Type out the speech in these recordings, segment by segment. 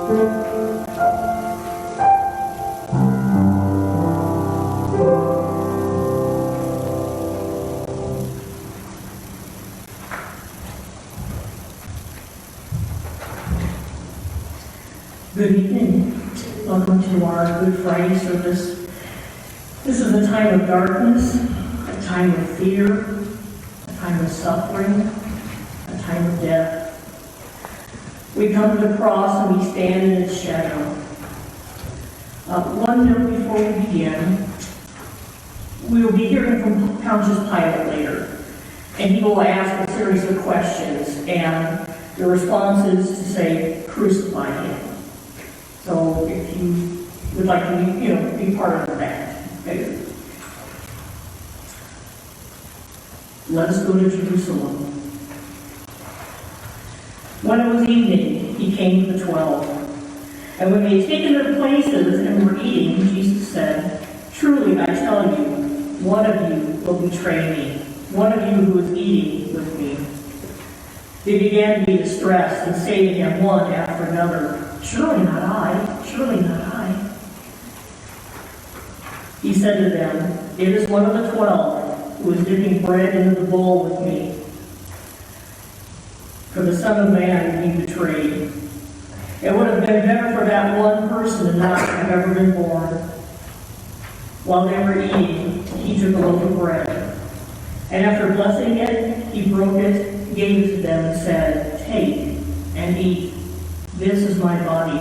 Good evening. Welcome to our Good Friday service. This is a time of darkness, a time of fear, a time of suffering, a time of death. We come to the cross and we stand in its shadow. One note before we begin. We will be hearing from Pontius Pilate later, and he will ask a series of questions, and the response is to say, "Crucify him." So if you would like to be part of that. Okay. Let us go to Jerusalem. When it was evening, he came to the 12. And when they had taken their places and were eating, Jesus said, "Truly I tell you, one of you will betray me, one of you who is eating with me." They began to be distressed and say to him one after another, "Surely not I, surely not I." He said to them, "It is one of the 12 who is dipping bread into the bowl with me. For the Son of Man will be betrayed. It would have been better for that one person to not have ever been born." While they were eating, he took a loaf of bread, and after blessing it, he broke it, gave it to them, and said, "Take and eat. This is my body."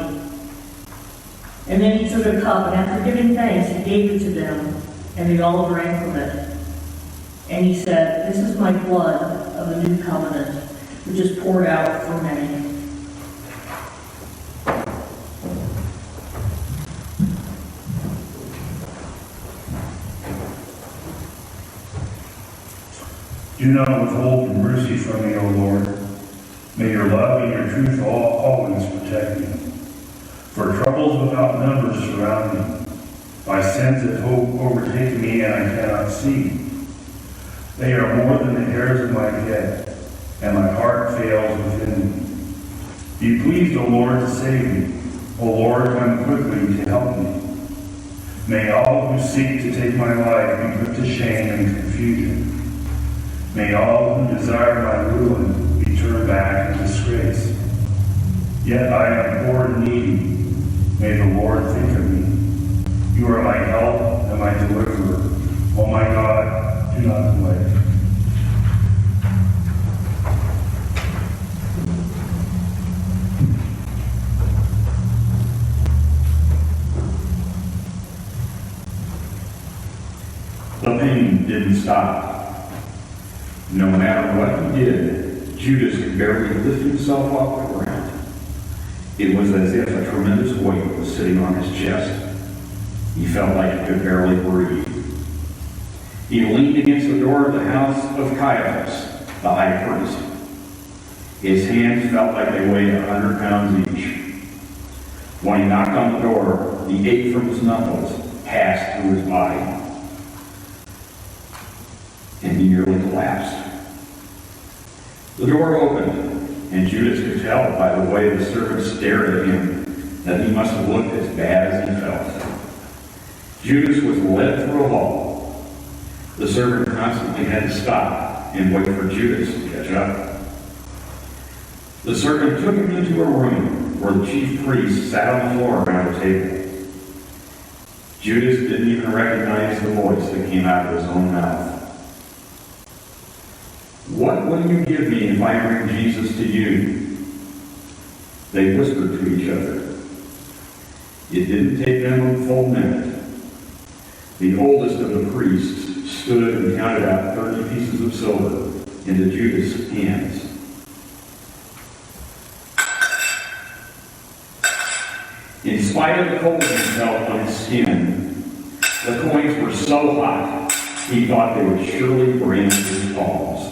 And then he took a cup, and after giving thanks, he gave it to them, and they all drank from it. And he said, "This is my blood of the new covenant, which is poured out for many." Do not withhold your mercy from me, O Lord. May your love and your truth always protect me. For troubles without number surround me. My sins and hope overtake me, and I cannot see. They are more than the hairs of my head, and my heart fails within me. Be pleased, O Lord, to save me. O Lord, come quickly to help me. May all who seek to take my life be put to shame and confusion. May all who desire my ruin be turned back in disgrace. Yet I am poor and needy. May the Lord think of me. You are my help and my deliverer. Oh my God, do not delay. The pain didn't stop. No matter what he did, Judas could barely lift himself off the ground. It was as if a tremendous weight was sitting on his chest. He felt like he could barely breathe. He leaned against the door of the house of Caiaphas, the high priest. His hands felt like they weighed 100 pounds each. When he knocked on the door, the ache from his knuckles passed through his body, and he nearly collapsed. The door opened, and Judas could tell by the way the servant stared at him that he must have looked as bad as he felt. Judas was led through a hall. The servant constantly had to stop and wait for Judas to catch up. The servant took him into a room where the chief priest sat on the floor around a table. Judas didn't even recognize the voice that came out of his own mouth. "What will you give me if I bring Jesus to you?" They whispered to each other. It didn't take them a full minute. The oldest of the priests stood and counted out 30 pieces of silver into Judas' hands. In spite of the cold he felt on his skin, the coins were so hot he thought they would surely brand his palms.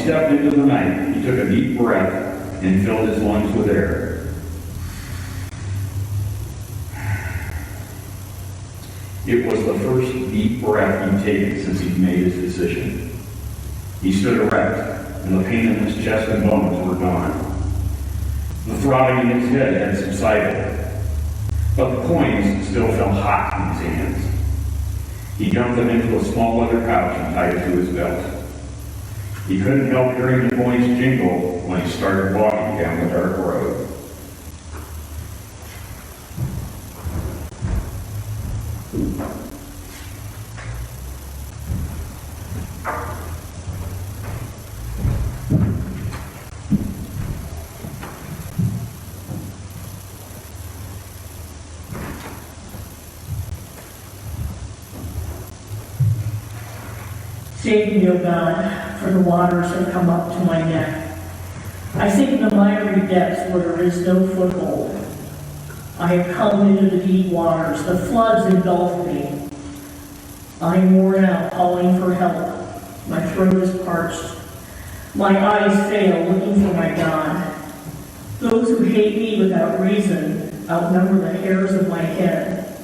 stepped into the night, he took a deep breath and filled his lungs with air. It was the first deep breath he'd taken since he'd made his decision. He stood erect, and the pain in his chest and bones were gone. The throbbing in his head had subsided, but the coins still felt hot in his hands. He dumped them into a small leather pouch and tied it to his belt. He couldn't help hearing the coins jingle when he started walking down the dark road. Save me, O God, for the waters have come up to my neck. I sink in the miry depths where there is no foothold. I have come into the deep waters, the floods engulf me. I am worn out, calling for help. My throat is parched. My eyes fail, looking for my God. Those who hate me without reason outnumber the hairs of my head.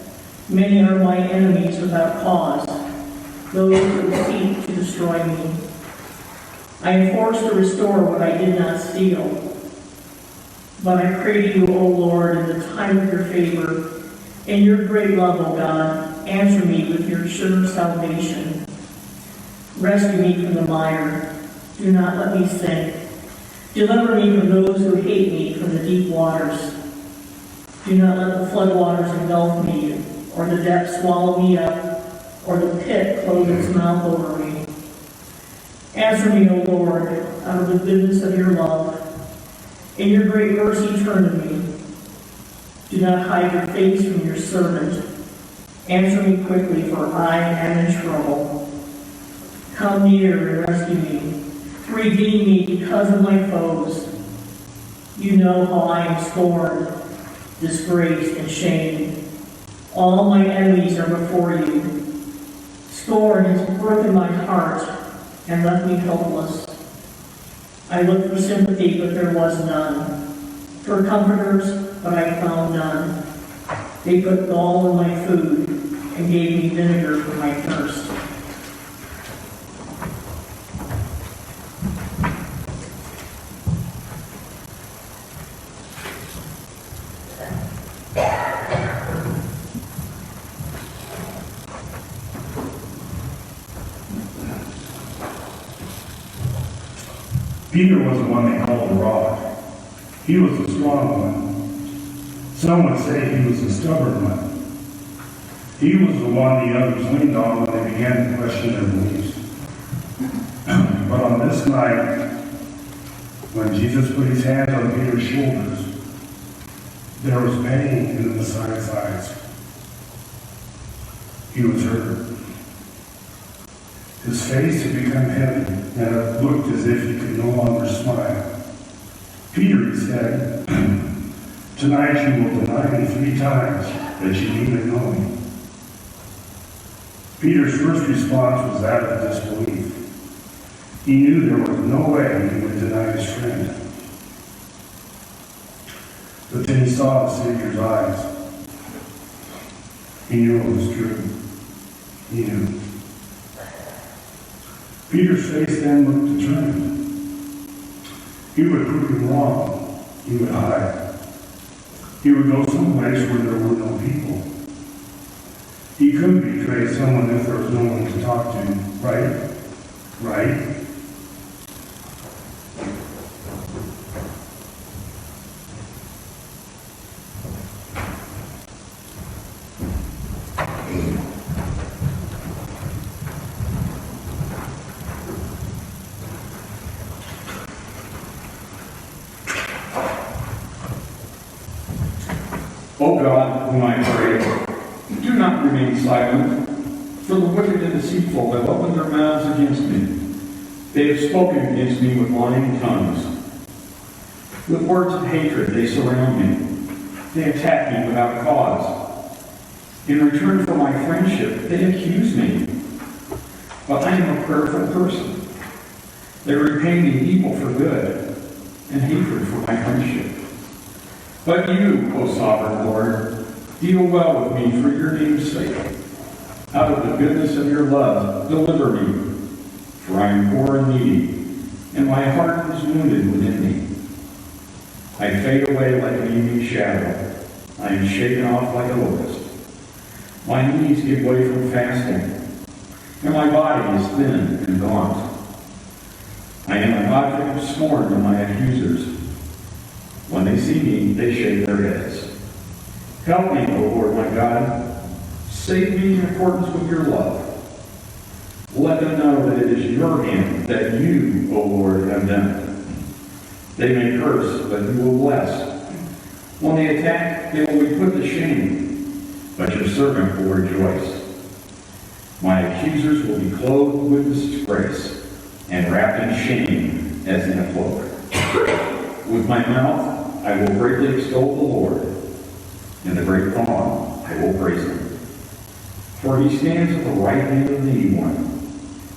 Many are my enemies without cause, those who seek to destroy me. I am forced to restore what I did not steal. But I pray to you, O Lord, in the time of your favor, in your great love, O God, answer me with your sure salvation. Rescue me from the mire. Do not let me sink. Deliver me from those who hate me, from the deep waters. Do not let the floodwaters engulf me, or the depths swallow me up, or the pit close its mouth over me. Answer me, O Lord, out of the goodness of your love. In your great mercy, turn to me. Do not hide your face from your servant. Answer me quickly, for I am in trouble. Come near and rescue me. Redeem me because of my foes. You know how I am scorned, disgraced, and shamed. All my enemies are before you. Scorn has broken my heart and left me helpless. I looked for sympathy, but there was none. For comforters, but I found none. They put gall in my food and gave me vinegar for my thirst. Peter was the one they called the rock. He was the strong one. Some would say he was the stubborn one. He was the one the others leaned on when they began to question their beliefs. But on this night, when Jesus put his hands on Peter's shoulders, there was pain in the Messiah's eyes. He was hurt. His face had become heavy, and it looked as if he could no longer smile. Peter, he said, tonight you will deny me 3 times that you even know me. Peter's first response was that of disbelief. He knew there was no way he would deny his friend. But then he saw the Savior's eyes. He knew it was true. He knew. Peter's face then looked determined. He would prove him wrong. He would hide. He would go someplace where there were no people. He could betray someone if there was no one to talk to, right? Right? O God, whom I pray, do not remain silent, for the wicked and deceitful have opened their mouths against me. They have spoken against me with lying tongues. With words of hatred they surround me. They attack me without cause. In return for my friendship, they accuse me. But I am a prayerful person. They repay me evil for good and hatred for my friendship. But you, O sovereign Lord, deal well with me for your name's sake. Out of the goodness of your love, deliver me, for I am poor and needy, and my heart is wounded within me. I fade away like an evening shadow. I am shaken off like a locust. My knees give way from fasting, and my body is thin and gaunt. I am an object of scorn to my accusers. When they see me, they shake their heads. Help me, O Lord my God. Save me in accordance with your love. Let them know that it is your hand, that you, O Lord, have done it. They may curse, but you will bless. When they attack, they will be put to shame, but your servant will rejoice. My accusers will be clothed with disgrace and wrapped in shame as in a cloak. With my mouth I will greatly extol the Lord. In the great throng I will praise him. For he stands at the right hand of the evil one,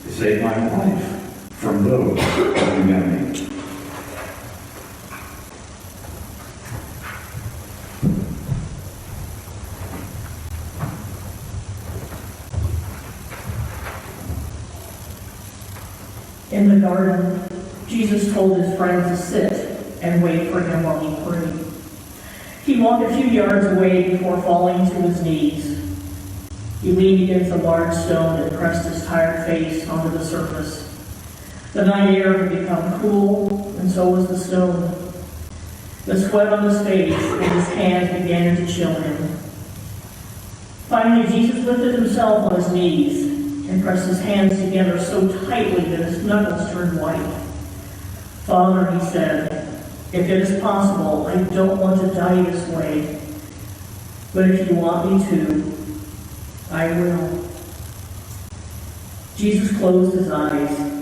to save my life from those who condemn me. In the garden, Jesus told his friends to sit and wait for him while he prayed. He walked a few yards away before falling to his knees. He leaned against a large stone and pressed his tired face onto the surface. The night air had become cool, and so was the stone. The sweat on his face and his hands began to chill him. Finally, Jesus lifted himself on his knees and pressed his hands together so tightly that his knuckles turned white. Father, he said, if it is possible, I don't want to die this way. But if you want me to, I will. Jesus closed his eyes.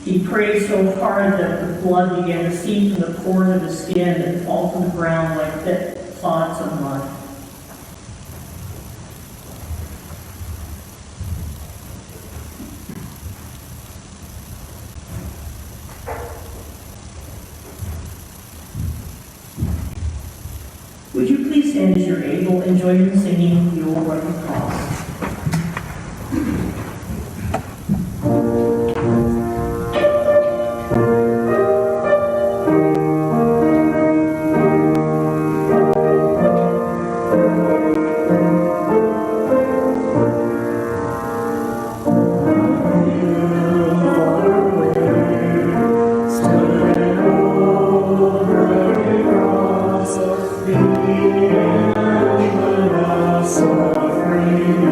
He prayed so hard that the blood began to seep from the pores of his skin and fall to the ground like thick clods of mud. Would you please stand as you're able and join in singing "You Will Run the Cross"? Suffering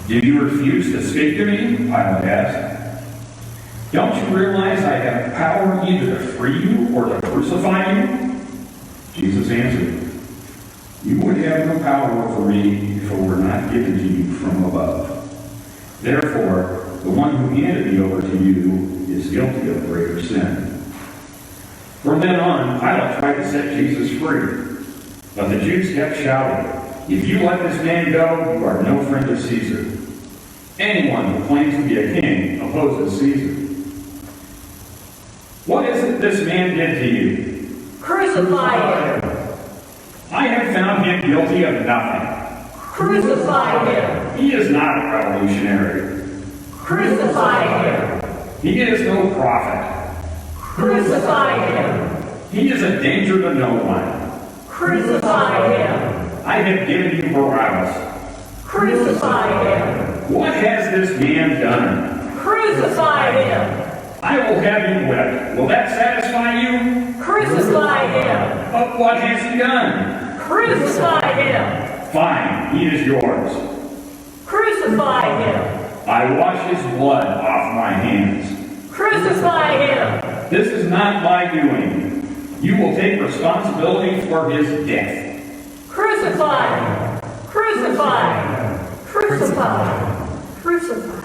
Do you refuse to speak to me? Pilate asked. Don't you realize I have power either to free you or to crucify you? Jesus answered, you would have no power over me if it were not given to you from above. Therefore, the one who handed me over to you is guilty of greater sin. From then on, Pilate tried to set Jesus free. But the Jews kept shouting, if you let this man go, you are no friend of Caesar. Anyone who claims to be a king opposes Caesar. What is it this man did to you? Crucify him! I have found him guilty of nothing. Crucify him! He is not a revolutionary. Crucify him! He is no prophet. Crucify him! He is a danger to no one. Crucify him! I have given you Barabbas. Crucify him! What has this man done? Crucify him! I will have him whipped. Will that satisfy you? Crucify him! But what has he done? Crucify him! Fine, he is yours. Crucify him! I wash his blood off my hands. Crucify him! This is not my doing. You will take responsibility for his death. Crucify! Crucify! Crucify! Crucify!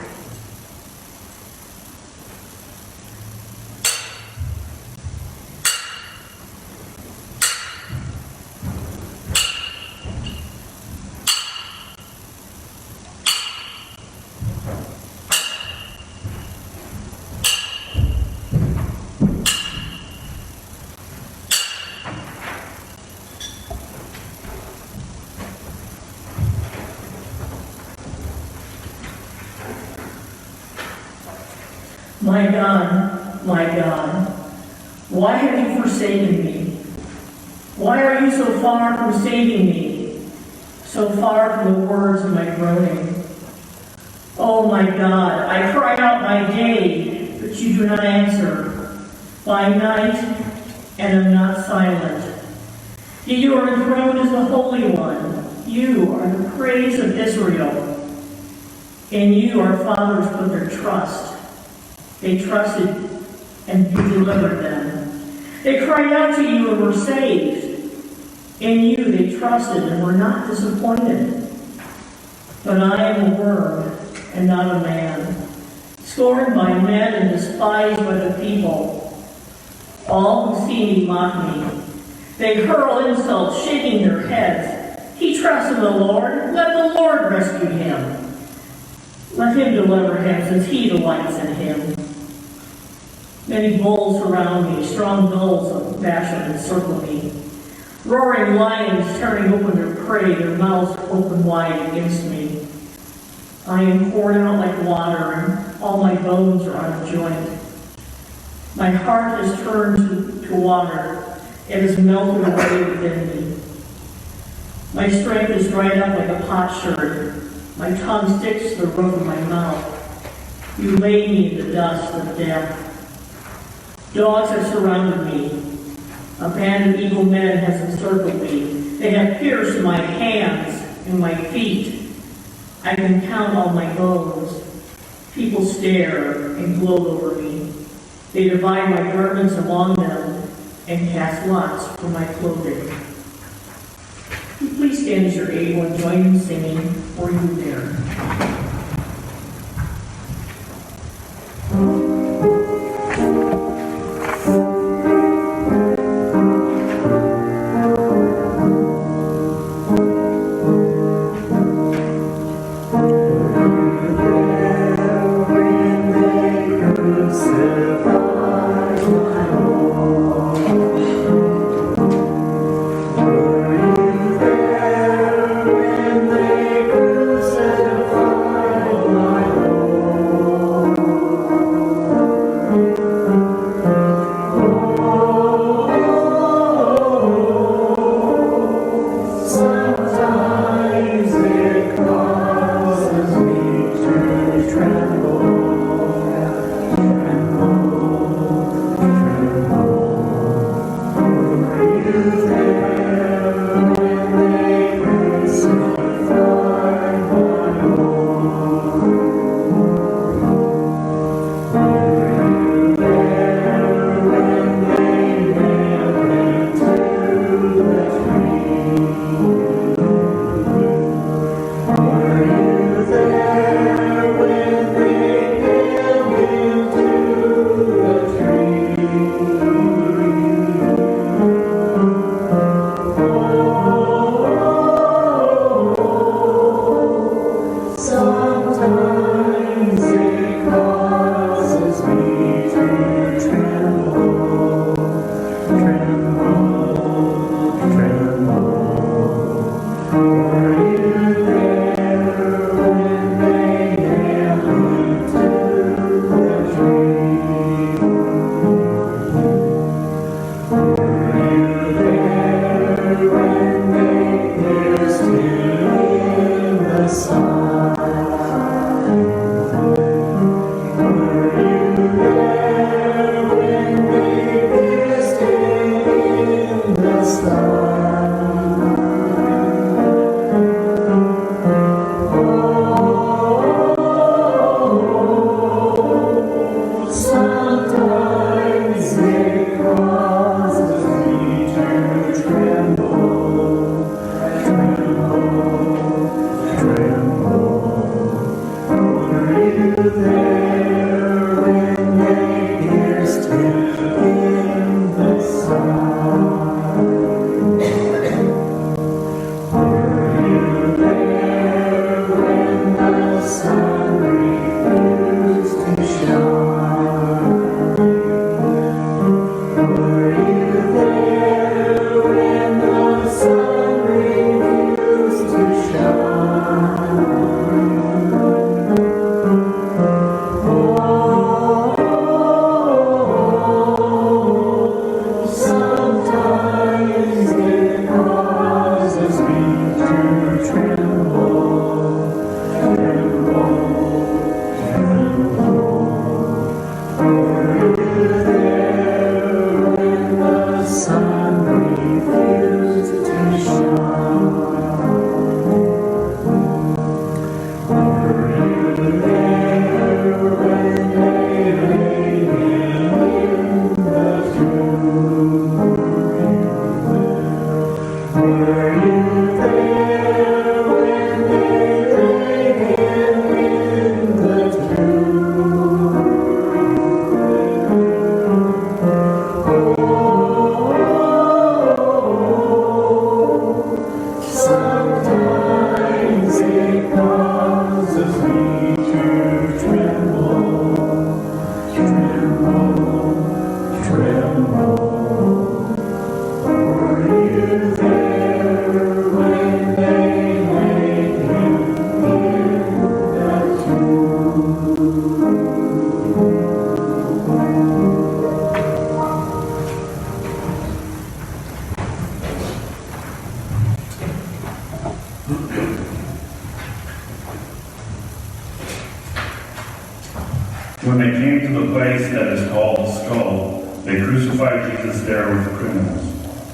My God, why have you forsaken me? Why are you so far from saving me, so far from the words of my groaning? Oh my God, I cry out by day, but you do not answer, by night, and am not silent. Yet you are enthroned as the Holy One. You are the praise of Israel. In you our fathers put their trust. They trusted, and you delivered them. They cried out to you and were saved. In you they trusted and were not disappointed. But I am a worm and not a man, scorned by men and despised by the people. All who see me mock me. They hurl insults, shaking their heads. He trusts in the Lord. Let the Lord rescue him. Let him deliver him, since he delights in him. Many bulls surround me, strong bulls of Bashan encircle me. Roaring lions tearing open their prey, their mouths open wide against me. I am poured out like water, and all my bones are out of joint. My heart is turned to water. It is melted away within me. My strength is dried up like a potsherd. My tongue sticks to the roof of my mouth. You lay me in the dust of death. Dogs have surrounded me. A band of evil men has encircled me. They have pierced my hands and my feet. I can count all my bones. People stare and gloat over me. They divide my garments among them and cast lots for my clothing. Please stand as you're able and join in singing, or you there. When they came to the place that is called the Skull, they crucified Jesus there with the criminals,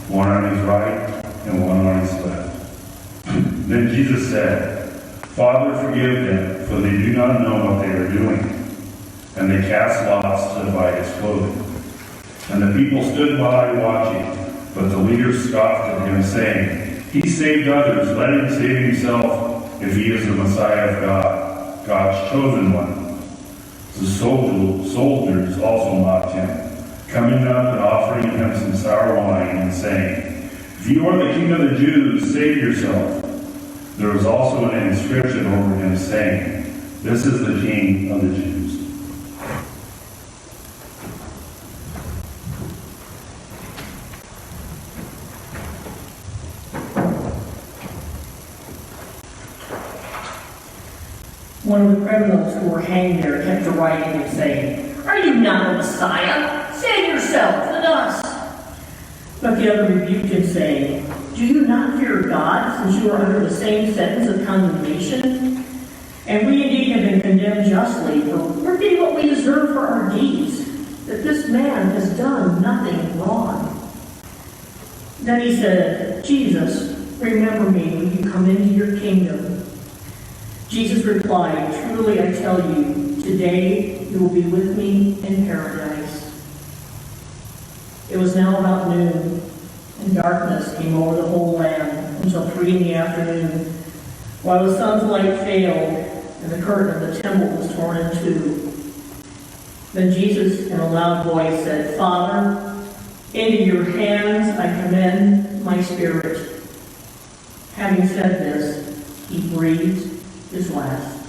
one on his right and one on his left. Then Jesus said, "Father, forgive them, for they do not know what they are doing." And they cast lots to divide his clothing. And the people stood by watching, but the leaders scoffed at him, saying, "He saved others, let him save himself if he is the Messiah of God, God's chosen one." The soldiers also mocked him, coming up and offering him some sour wine and saying, "If you are the king of the Jews, save yourself." There was also an inscription over him saying, "This is the King of the Jews." One of the criminals who were hanged there kept deriding him, saying, "Are you not the Messiah? Save yourself and us." But the other rebuked him, saying, "Do you not fear God, since you are under the same sentence of condemnation? And we indeed have been condemned justly, for we're getting what we deserve for our deeds, that this man has done nothing wrong." Then he said, "Jesus, remember me when you come into your kingdom." Jesus replied, "Truly I tell you, today you will be with me in paradise." It was now about noon, and darkness came over the whole land until 3 in the afternoon, while the sun's light failed and the curtain of the temple was torn in two. Then Jesus, in a loud voice, said, "Father, into your hands I commend my spirit." Having said this, he breathed his last.